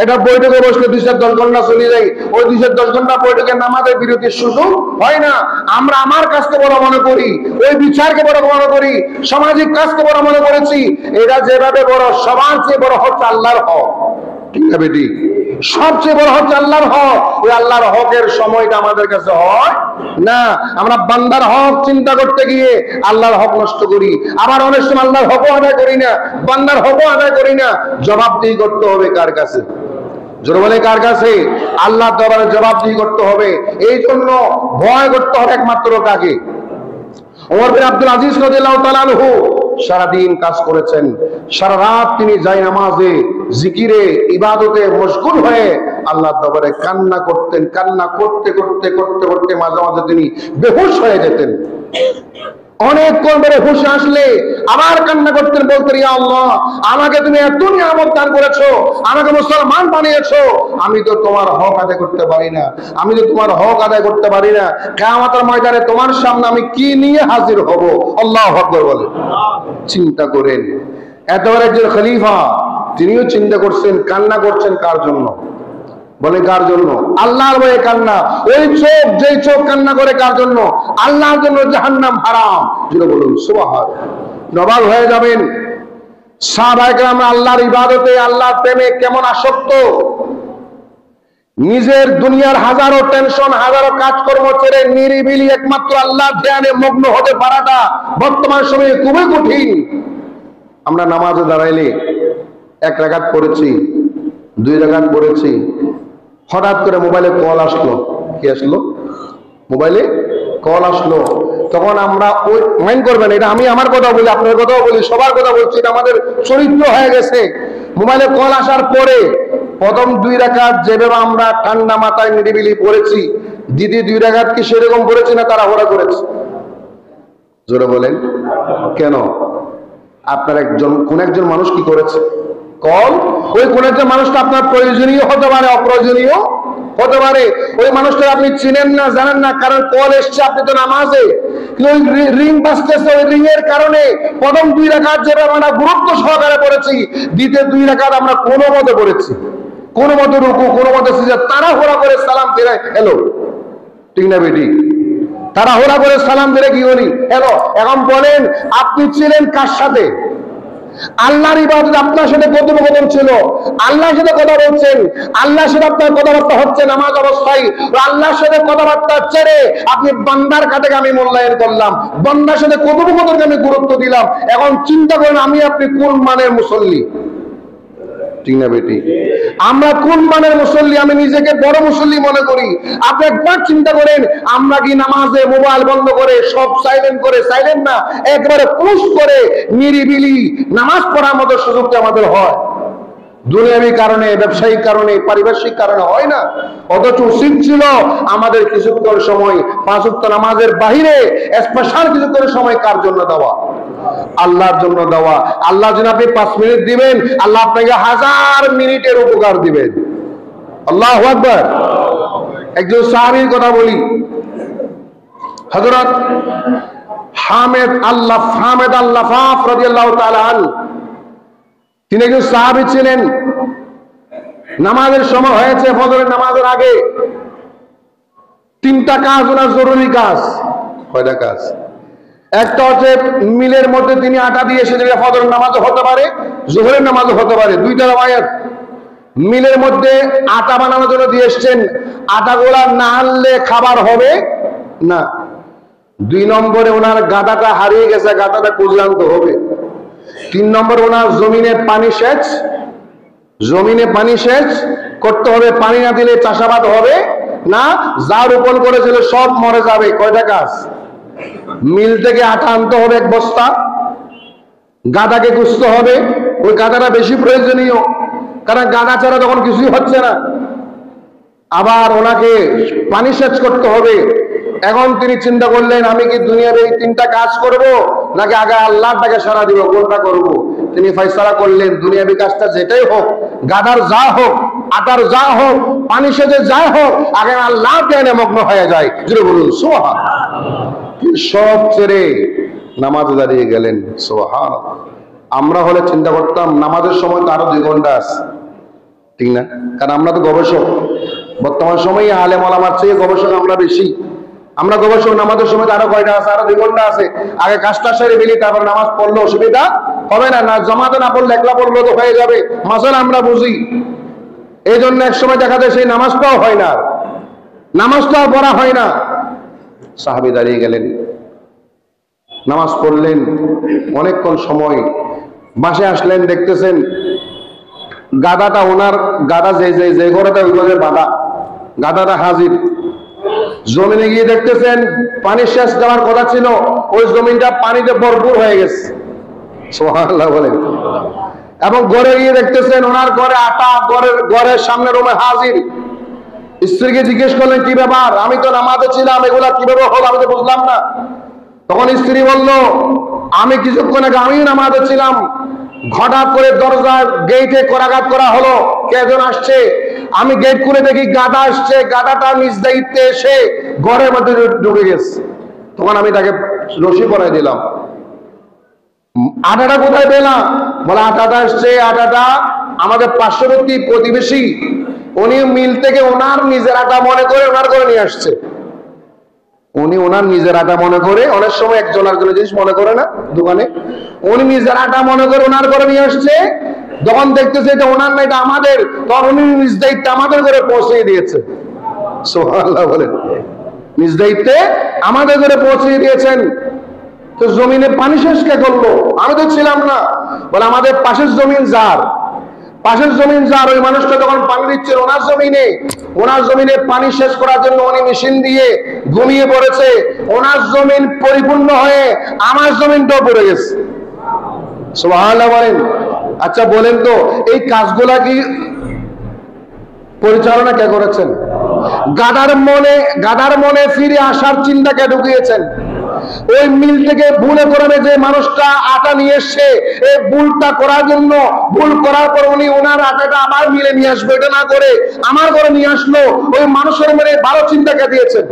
Speaker 1: এটা বৈঠকে বসলে 2-10 ঘন্টা চলে যায়, ওই 2-10 ঘন্টা বৈঠকে নামাজের বিরতির সুযোগ হয় না। আমরা আমার কাজকে বড় মনে করি, ওই বিচারকে বড় মনে করি, সামাজিক কাজকে বড় মনে করেছি। এটা যেভাবে বড়, সবার চেয়ে বড় হচ্ছে আল্লাহর হক। ঠিক না বেটি? সবচেয়ে বড় হচ্ছে আল্লাহর হক। ওই আল্লাহর হকের সময়টা আমাদের কাছে হয় না। আমরা বান্দার হক চিন্তা করতে গিয়ে আল্লাহর হক নষ্ট করি। আবার অনেক সময় আল্লাহর হকও আদায় করি না, বান্দার হকও আদায় করি না। জবাবদিহি করতে হবে কার কাছে? জোরে বলে কার কাছে? আল্লাহর দরবারে জবাবদিহি করতে হবে। এই জন্য ভয় করতে হবে একমাত্র কাকে? ওমর বিন আব্দুল আজিজ রাদিয়াল্লাহু তাআলা আনহু সারাদিন কাজ করেছেন, সারা রাত তিনি নামাজে, জিকিরে, ইবাদতে মশগুল হয়ে আল্লাহর দরবারে কান্না করতেন। কান্না করতে করতে করতে করতে মাঝে মাঝে তিনি বেহুশ হয়ে যেতেন। অনেকক্ষণ ধরে হুঁশ আসলে আবার কান্না করতেন, বলতেন, ইয়া আল্লাহ, আমাকে তুমি এত নিয়ামত দান করেছো, আমাকে মুসলমান বানিয়েছো, আমি তো তোমার হক আদায় করতে পারি না, আমি তো তোমার হক আদায় করতে পারি না। কিয়ামতের ময়দানে তোমার সামনে আমি কি নিয়ে হাজির হব? আল্লাহু আকবার বলে। চিন্তা করেন, এতবার একজন খলিফা, তিনিও চিন্তা করছেন, কান্না করছেন কার জন্য? বলে কার জন্য? আল্লাহর ভয়ে কান্না। ওই চোখ, যেই চোখ কান্না করে কার জন্য? আল্লাহর জন্য। জাহান্নাম হারাম। যেটা বলুন সুবহান। নবাব হয়ে যাবেন। সাহাবায়ে কেরাম আল্লাহর ইবাদতে, আল্লাহর প্রেমে কেমন আসক্ত। নিজের দুনিয়ার হাজারো টেনশন, হাজারো কাজকর্ম ছেড়ে নিরিবিলি একমাত্র আল্লাহর ধ্যানে মগ্ন হতে পারাটা বর্তমান সময়ে খুবই কঠিন। আমরা নামাজে দাঁড়াইলে 1 রাকাত পড়েছি, 2 রাকাত পড়েছি, হঠাৎ করে মোবাইলে কল আসলো। কি আসলো? মোবাইলে কল আসলো। তখন আমরা ওই মাইন্ড করবেন, এটা আমি আমার কথা বলি, আপনার কথাও বলি, সবার কথা বলছি, এটা আমাদের চরিত্র হয়ে গেছে। মোবাইলে কল আসার পরে প্রথম 2 রাকাত যেভাবে আমরা ঠান্ডা মাথায় নিরিবিলি পড়েছি, দ্বিতীয় 2 রাকাত কি সেরকম পড়েছি না তাড়াহুড়া করেছি? জোরে বলেন। কেন? আপনার কোন একজন মানুষ কি করেছে? কল, ওই কোন একজন মানুষটা আপনার প্রয়োজনীয় হতে পারে, অপ্রয়োজনীয় হতে পারে। ওই মানুষটা আপনি চিনেন না, জানেন না, কারণ কল এসছে, আপনি তো নামাজে, ওই রিং বাজতেছে, ওই রিং এর কারণে প্রথম 2 রাকাত যেটা আমরা গুরুত্ব সহকারে পড়েছি, দ্বিতীয় 2 রাকাত আমরা কোনো মতে পড়েছি, কোনো মতে রুকু, কোনো মতে সিজদা, তাড়াহুড়া করে সালাম ফিরে এলো। ঠিক না বেটি? তাড়াহুড়া করে সালাম ফিরে কি বলি? এলো। এখন বলেন, আপনি ছিলেন কার সাথে? আল্লাহর ইবাদত আপনার সাথে কথোপকথন ছিল, আল্লাহর সাথে কথা বলছেন, আল্লাহর সাথে আপনার কথাবার্তা হচ্ছে নামাজ অবস্থায়। আল্লাহর সাথে কথাবার্তা ছেড়ে আপনি বান্দার কাছে আমি মূল্যায়ন করলাম, বান্দার সাথে কথোপকথনকে আমি গুরুত্ব দিলাম। এখন চিন্তা করেন, আমি আপনি কোন মানের মুসল্লি? ঠিক না বেটি? আমরা কোন মানের মুসল্লি? আমি নিজেকে বড় মুসল্লি মনে করি। আপনি একবার চিন্তা করেন, আমরা কি নামাজে মোবাইল বন্ধ করে, সব সাইলেন্ট করে, সাইলেন্ট না একবারে পুশ করে নিরিবিলি নামাজ পড়ার মতো সুযোগটা আমাদের হয়? দুনিয়াবী কারণে, ব্যবসায়িক কারণে, পারিপার্শ্বিক কারণে হয় না। অথচ উচিত ছিল আমাদের কিছুক্ষণ সময় 5 ওয়াক্ত নামাজের বাহিরে স্পেশাল কিছুক্ষণ সময় কার জন্য দেওয়া? আল্লাহর জন্য দেওয়া। আল্লাহর জন্য আপনি 5 মিনিট দিবেন, আল্লাহ আপনাকে 1000 মিনিটের উপকার দিবেন। আল্লাহু আকবার। একজন সাহাবীর কথা বলি, হযরত হামেদ আল-লাফাফ রাদিয়াল্লাহু তাআলা আনহু। তিনি একজন সাহাবী ছিলেন। নামাজের সময় হয়েছে, ফজরের নামাজের আগে 3টা কাজ ওনার জরুরি কাজ। কয়টা কাজ? একটা হচ্ছে মিলের মধ্যে তিনি আটা দিয়ে এসেছেন, ফজরের নামাজও হতে পারে, জোহরের নামাজও হতে পারে, 2টা রাওয়ায়াত। মিলের মধ্যে আটা বানানোর জন্য দিয়ে এসেছেন, আটাগুলা না আনলে খাবার হবে না। 2 নম্বরে ওনার গাদাটা হারিয়ে গেছে, গাদাটা খুঁজে আনতে হবে। 3 নম্বর ওনার জমিনে পানি সেচ করতে হবে, পানি না দিলে চাষাবাদ হবে না, যা রোপণ করেছিল সব মরে যাবে। কয়টা কাজ? মিল থেকে আটা আনতে হবে 1 বস্তা, গাদাকে খুঁজতে হবে, ওই গাদাটা বেশি প্রয়োজনীয়, কারণ গাদা ছাড়া তখন কিছুই হচ্ছে না। আবার ওনাকে পানি সেচ করতে হবে। এখন তিনি চিন্তা করলেন, আমি কি দুনিয়ার এই 3টা কাজ করব নাকি আগে আল্লাহটাকে সারা দিব, কোনটা করব? তিনি ফয়সালা করলেন, দুনিয়াবী কাজটা যেটাই হোক, গাদার যা হোক, আটার যা হোক, পানি সেচে যাই হোক, আগে আল্লাহ জ্ঞানে মগ্ন হয়ে যায়। জোরে বলুন সুবহানাল্লাহ। সব ছেড়ে নামাজে দাঁড়িয়ে গেলেন। সুবহানাল্লাহ। আমরা হলে চিন্তা করতাম নামাজের সময় তো আরো 2 ঘন্টা আছে, ঠিক না? কারণ আমরা তো গবেষক, বর্তমান সময়ে আলেম ওলামার চেয়ে গবেষক আমরা বেশি। আমরা গবেষক, নামাজের সময় আরো কয়টা আছে? আরো 2 ঘন্টা আছে। আগে কাজটা সেরে ফেলি, তারপর নামাজ পড়লে অসুবিধা হবে না। না জমাতে না পড়লে, একলা পড়লে তো হয়ে যাবে। মাসালা আমরা বুঝি, এই জন্য এক সময় দেখা যায় সেই নামাজটাও হয় না, নামাজটাও পড়া হয় না। সাহাবী দাঁড়িয়ে গেলেন, নামাজ পড়লেন, অনেকক্ষণ সময় বাসে আসলেন, দেখতেছেন গাদাটা ওনার গাদা যে ঘরেটা ওই ঘরে বাঁধা, গাদাটা হাজির। জমিনে গিয়ে দেখতেছেন পানি সেচ দেওয়ার কথা ছিল, ওই জমিনটা পানিতে ভরপুর হয়ে গেছে। সুবহানাল্লাহ বলেন। এবং ঘরে গিয়ে দেখতেছেন ওনার ঘরে আটা ঘরের সামনে রুমে হাজির। স্ত্রীকে জিজ্ঞেস করলেন, কি ব্যাপার? আমি তো নামাজে ছিলাম, এগুলা কিভাবে হলো আমি তো বুঝলাম না। তখন স্ত্রী বলল, আমি কিছুক্ষণ আগে আমিও নামাজে ছিলাম, হঠাৎ করে দরজার গেটে করাঘাত করা হলো, কে যেন আসছে। আমি গেট খুলে দেখি গাদা আসছে, গাদাটা নিজ দায়িত্বে এসে ঘরের মধ্যে ঢুকে গেছে। তখন আমি তাকে রশি পরাই দিলাম। আটাটা কোথায় পেলাম? বলে আটাটা আসছে, আটাটা আমাদের পার্শ্ববর্তী প্রতিবেশী, উনি মিল থেকে ওনার নিজের আটা মনে করে ওনার করে নিয়ে আসছে। উনি ওনার নিজের আটা মনে করে, অনেক সময় একজনের জন্য জিনিস মনে করে না দোকানে, উনি নিজের আটা মনে করে ওনার করে নিয়ে আসছে। যখন দেখতেছে এটা ওনার না, এটা আমাদের, তখন উনি নিজ দায়িত্বে আমাদের করে পৌঁছে দিয়েছে। সুবহানাল্লাহ বলেন। নিজ দায়িত্বে আমাদের করে পৌঁছে দিয়েছেন। তো তো জমিনে পানি শেষ কে করলো? আমি তো ছিলাম না। বলে আমাদের পাশের জমিন যার, পাশের জমিন যার, ওই মানুষটা যখন পানি দিচ্ছেন ওনার জমিনে পানি শেষ করার জন্য উনি মেশিন দিয়ে ঘুমিয়ে পড়েছে। ওনার জমিন পরিপূর্ণ হয়ে আমার জমিনটাও পড়ে গেছে। সুবহানাল্লাহ বলেন। আচ্ছা বলেন তো এই কাজগুলা কি পরিচালনা কে করেছেন? গাদার মনে ফিরে আসার চিন্তা কে ঢুকিয়েছেন? ওই মিল থেকে ভুলে করে যে মানুষটা আটা নিয়ে এসছে, এই ভুলটা করার জন্য, ভুল করার পর উনি ওনার আটাটা আবার মিলে নিয়ে আসবে, এটা না করে আমার ঘরে নিয়ে আসলো। ওই মানুষের মনে ভালো চিন্তা কে দিয়েছেন?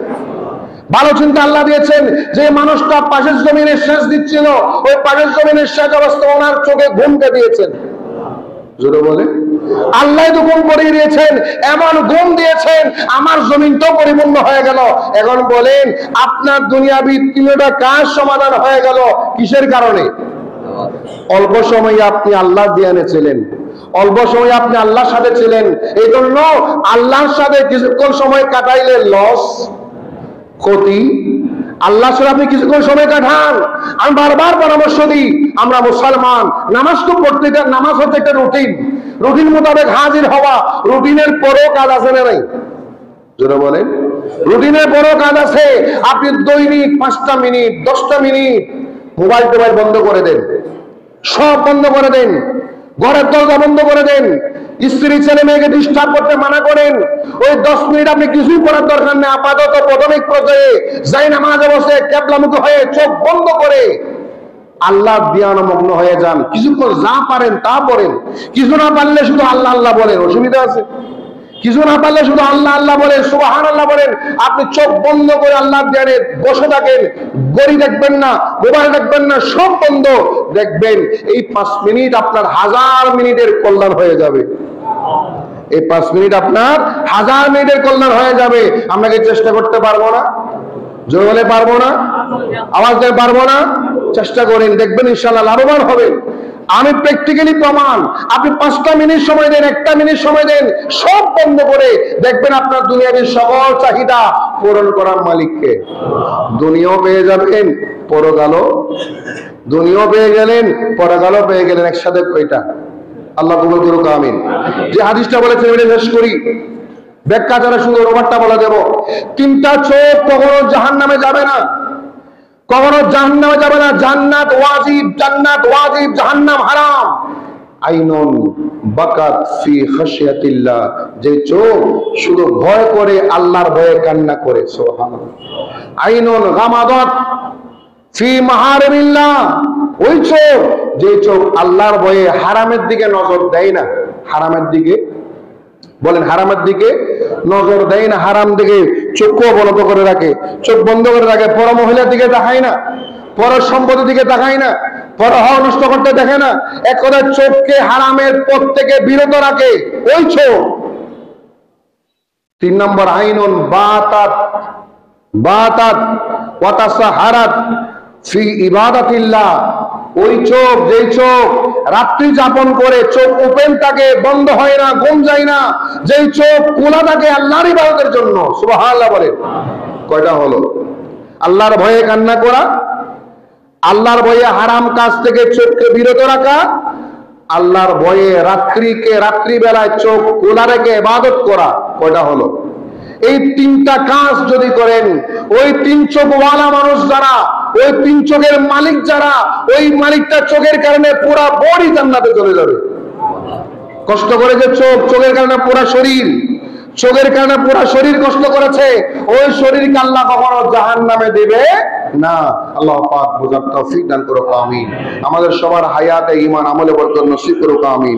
Speaker 1: ভালো চিন্তা আল্লাহ দিয়েছেন। যে মানুষটা পাশের জমিনের শেষ দিচ্ছিল, ওই পাশের জমিনের শেষ অবস্থা ওনার চোখে ঘুমকে দিয়েছেন। জোরে বলে আল্লাহ তো ঘুম পড়িয়ে দিয়েছেন, এমন ঘুম দিয়েছেন আমার জমিন তো পরিপূর্ণ হয়ে গেল। এখন বলেন আপনার দুনিয়াবি তিনটা কাজ সমাধান হয়ে গেল কিসের কারণে? অল্প সময়ে আপনি আল্লাহ ধ্যানে ছিলেন, অল্প সময় আপনি আল্লাহর সাথে ছিলেন, এই জন্য আল্লাহর সাথে কিছুক্ষণ সময় কাটাইলে লস, ক্ষতি। আল্লাহর সাথে আপনি কিছুক্ষণ সময় কাটান। আমি বারবার পরামর্শ দিই, আমরা মুসলমান, নামাজ তো পড়তে, নামাজ হচ্ছে একটা রুটিন মোতাবেক হাজির হওয়া। রুটিনের পরও কাজ আছে না নাই? জোরে বলেন। রুটিনের পরও কাজ আছে। আপনি দৈনিক 5টা মিনিট 10টা মিনিট মোবাইল টোবাইল বন্ধ করে দেন, সব বন্ধ করে দেন, ঘরের দরজা বন্ধ করে দেন, স্ত্রী ছেলে মেয়েকে ডিস্টার্ব করতে মানা করেন। ওই 10 মিনিট আপনি কিছুই করার দরকার নেই। আপাতত প্রাথমিক পর্যায়ে যাই নামাজে বসে কেবলামুখী হয়ে চোখ বন্ধ করে আল্লাহ ধ্যানমগ্ন হয়ে যান। কিছুক্ষণ যা পারেন তা পড়েন, কিছু না পারলে শুধু আল্লাহ আল্লাহ বলেন, অসুবিধা আছে? কিছু না পারলে শুধু আল্লাহ আল্লাহ বলেন, সুবহানাল্লাহ বলেন। আপনি চোখ বন্ধ করে আল্লাহর ধ্যানে বসে থাকেন, ঘড়ি দেখবেন না, মোবাইল দেখবেন না, সব বন্ধ। দেখবেন এই 5 মিনিট আপনার 1000 মিনিটের কল্যাণ হয়ে যাবে। এই 5 মিনিট আপনার 1000 মিনিটের কল্যাণ হয়ে যাবে। আমরা কি চেষ্টা করতে পারবো না? জোরে বলে পারবো না? আওয়াজ দিয়ে পারবো না? চেষ্টা করেন, দেখবেন ইনশাআল্লাহ লাভবান হবেন। আমি প্র্যাকটিক্যালি প্রমাণ। আপনি 5টা মিনিট সময় দেন, 1টা মিনিট সময় দেন, সব বন্ধ করে দেখবেন আপনার দুনিয়ার সকল চাহিদা পূরণ করার মালিককে। দুনিয়াও পেয়ে যাবেন, পরকালও। দুনিয়াও পেয়ে গেলেন, পরকালও পেয়ে গেলেন, একসাথে। কয়টা? আল্লাহ কবুল করুক, আমিন। যে হাদিসটা বলেছেন এটা শেষ করি, ব্যাখ্যা ছাড়া শুধু রোবারটা বলে দেব। 3টা চোখ কখনো জাহান্নামে যাবে না, কখনো জাহান্নামে যাবে না। জান্নাত ওয়াজিব, জাহান্নাম হারাম। আইনুন বাকাত ফি খাশিয়াতিল্লাহ, যে চোখ শুধু ভয় করে, আল্লাহর ভয়ে কান্না করে। সুবহানাল্লাহ। আইনুন গামাদাত ফি মাহারিমিল্লাহ, ওই চোখ, যে চোখ আল্লাহর ভয়ে হারামের দিকে নজর দেয় না। হারামের দিকে বলেন, হারামের দিকে নজর দেয় না, হারাম দিকে চোখও অবনত করে রাখে, চোখ বন্ধ করে রাখে। পর মহিলার দিকে তাকায় না, পর সম্পদের দিকে তাকায় না, পর হওয়া নষ্ট করতে দেখে না। এক কথায় চোখকে হারামের পথ থেকে বিরত রাখে ওই চোখ। 3 নম্বর, আইনুন বাতাত ওয়া তাসাহারাত ফি ইবাদাতিল্লাহ, ওই চোখ, যেই চোখ রাত্রি যাপন করে, চোখ ওপেন থাকে, বন্ধ হয় না, ঘুম যায় না, যেই চোখ খোলা থাকে আল্লাহর ইবাদতের জন্য। সুবহানাল্লাহ বলেন। কয়টা হলো? আল্লাহর ভয়ে কান্না করা, আল্লাহর ভয়ে হারাম কাজ থেকে চোখকে বিরত রাখা, আল্লাহর ভয়ে রাত্রিবেলায় চোখ খোলা রেখে ইবাদত করা। কয়টা হলো? এই 3টা কাজ যদি করেন, ওই 3 চোখওয়ালা মানুষ যারা, ওই 3 চোখের মালিক যারা, ওই মালিকটা চোখের কারণে পুরা বডি জান্নাতে চলে যাবে। কষ্ট করে যে চোখের কারণে পুরা শরীর, চোখের কারণে পুরা শরীর কষ্ট করেছে, ওই শরীরকে আল্লাহ কখনো জাহান্নামে দিবে না। আল্লাহ পাক বুঝার তৌফিক দান করুক, আমিন। আমাদের সবার হায়াতে ঈমান আমলে বরকত নসিব করুক, আমিন।